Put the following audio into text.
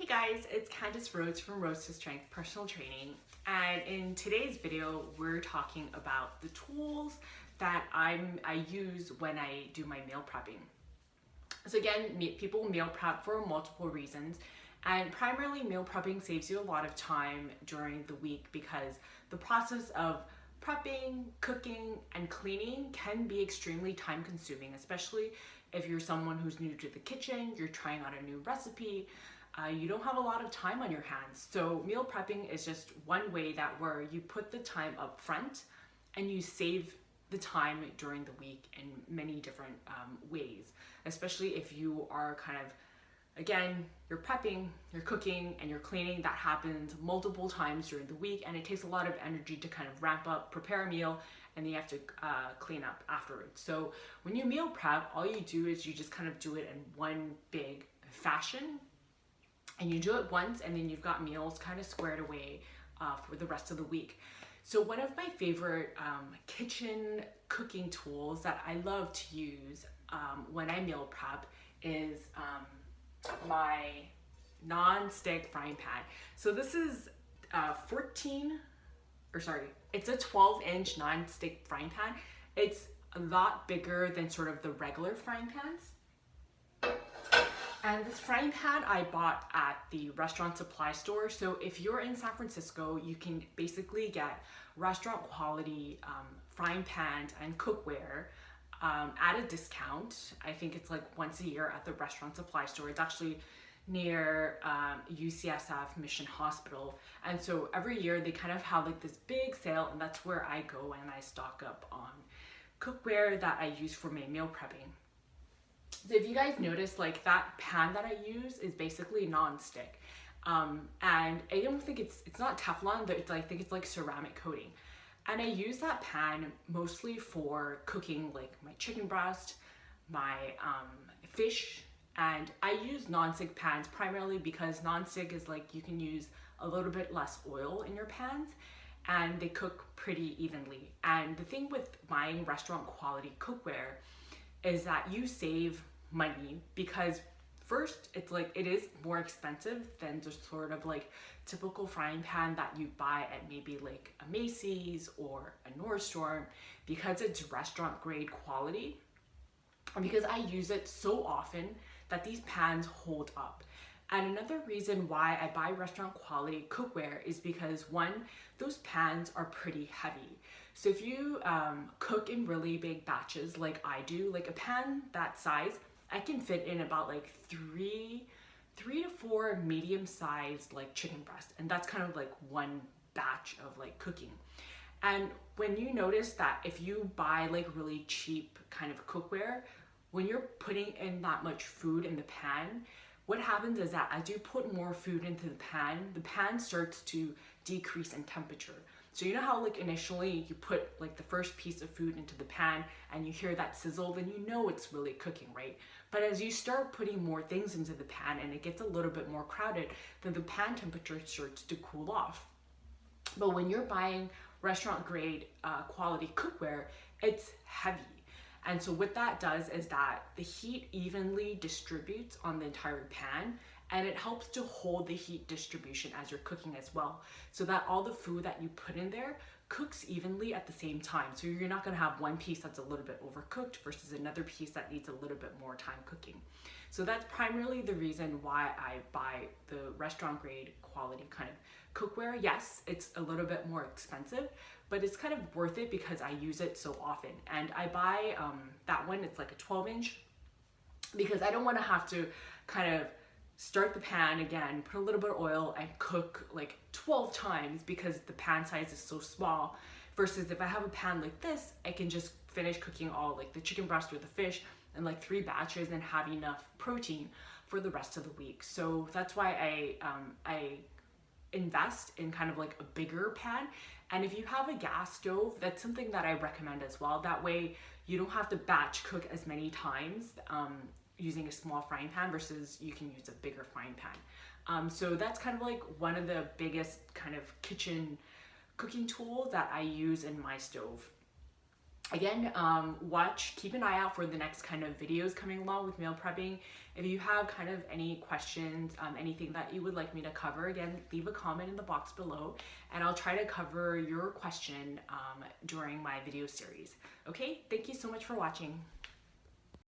Guys, it's Candice Rhodes from Rhodes to Strength Personal Training, and in today's video we're talking about the tools that I use when I do my meal prepping. So again, people meal prep for multiple reasons, and primarily meal prepping saves you a lot of time during the week because the process of prepping, cooking, and cleaning can be extremely time consuming, especially if you're someone who's new to the kitchen, you're trying out a new recipe. You don't have a lot of time on your hands. So meal prepping is just one way where you put the time up front and you save the time during the week in many different ways, especially if you are again, you're prepping, you're cooking, and you're cleaning. That happens multiple times during the week, and it takes a lot of energy to kind of ramp up, prepare a meal, and then you have to clean up afterwards. So when you meal prep, all you do is you just kind of do it in one big fashion, and you do it once, and then you've got meals kind of squared away for the rest of the week. So one of my favorite kitchen cooking tools that I love to use when I meal prep is my non-stick frying pan. So this is it's a 12-inch non-stick frying pan. It's a lot bigger than sort of the regular frying pans. And this frying pan I bought at the restaurant supply store. So if you're in San Francisco, you can basically get restaurant quality frying pans and cookware at a discount. I think it's like once a year at the restaurant supply store. It's actually near UCSF Mission Hospital. And so every year they kind of have like this big sale, and that's where I go and I stock up on cookware that I use for my meal prepping. So if you guys notice, like that pan that I use is basically non-stick. And I don't think it's not Teflon, but I think it's like ceramic coating. And I use that pan mostly for cooking like my chicken breast, my fish, and I use non-stick pans primarily because non-stick is like you can use a little bit less oil in your pans and they cook pretty evenly. And the thing with buying restaurant quality cookware is that you save money because first, it's like it is more expensive than just sort of like typical frying pan that you buy at maybe like a Macy's or a Nordstrom, because it's restaurant grade quality and because I use it so often that these pans hold up. And another reason why I buy restaurant quality cookware is because one, those pans are pretty heavy. So if you cook in really big batches like I do, like a pan that size, I can fit in about like three to four medium-sized like chicken breast, and that's kind of like one batch of like cooking. And when you notice that if you buy like really cheap kind of cookware, when you're putting in that much food in the pan, what happens is that as you put more food into the pan starts to decrease in temperature. So you know how like initially you put like the first piece of food into the pan and you hear that sizzle, then you know it's really cooking, right? But as you start putting more things into the pan and it gets a little bit more crowded, then the pan temperature starts to cool off. But when you're buying restaurant grade quality cookware, it's heavy. And so what that does is that the heat evenly distributes on the entire pan, and it helps to hold the heat distribution as you're cooking as well, so that all the food that you put in there cooks evenly at the same time. So you're not gonna have one piece that's a little bit overcooked versus another piece that needs a little bit more time cooking. So that's primarily the reason why I buy the restaurant grade quality kind of cookware. Yes, it's a little bit more expensive, but it's kind of worth it because I use it so often. And I buy that one, it's like a 12-inch, because I don't want to have to kind of start the pan again, put a little bit of oil and cook like 12 times because the pan size is so small, versus if I have a pan like this, I can just finish cooking all like the chicken breast or the fish in like 3 batches and have enough protein for the rest of the week. So that's why I invest in kind of like a bigger pan. And if you have a gas stove, that's something that I recommend as well. That way you don't have to batch cook as many times using a small frying pan versus you can use a bigger frying pan. So that's kind of like one of the biggest kind of kitchen cooking tools that I use in my stove. Again, keep an eye out for the next kind of videos coming along with meal prepping. If you have kind of any questions, anything that you would like me to cover, again, leave a comment in the box below and I'll try to cover your question during my video series. Okay, thank you so much for watching.